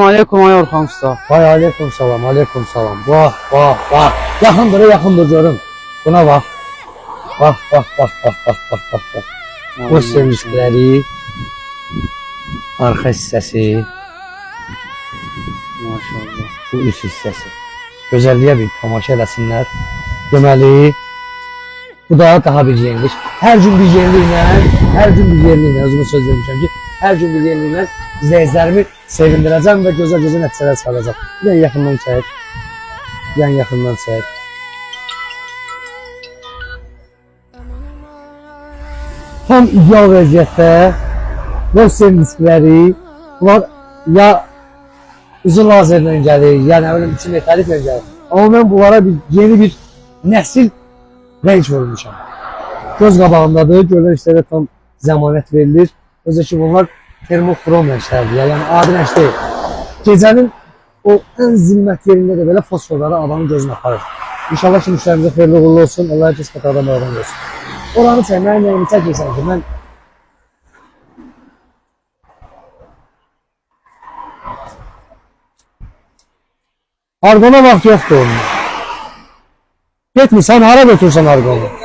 Aleyküm ay Orxan usta. Vay aleyküm salam, aleyküm salam. Bak, bak, bak. Yaxındır görüm. Buna bak. Bak. Bu sevinçləri, arxa hissəsi, Maşallah. bu üst hissəsi. Gözəlliyə bir tamaşa eləsinlər. Deməli, bu da daha bir yenilik. Hər gün bir yeniliklə, özümə söz vermişəm ki, hər gün bir yeniliklə izləyicilərimi sevindirəcəm və gözəl nəticələr çıxaracam. Bir yaxından çək. Tam ideal vəziyyətdə bu sevinçləri, bunlar ya uzun lazerlə gəlir, ya nə bilim içi metaliklə gəlir. Amma mən bunlara yeni bir nəsil rəng vurmuşam. Göz qabağındadır, görülən işlərə tam zəmanət verilir. Özü ki bunlar termokrom rənglərdir, yəni adi rəng deyil. Gecənin o ən zilmət yerində də belə fosforları adamın gözünə aparır. İnşallah ki müştərimizə xeyirli uğurlu olsun, Allah herkes qatardan məğdan olsun. Oranı çək, mənim nəyimi çəkirsən ki, mən arqona vaxt yoxdur onun. Getmirsən, hara götürsən arqonu?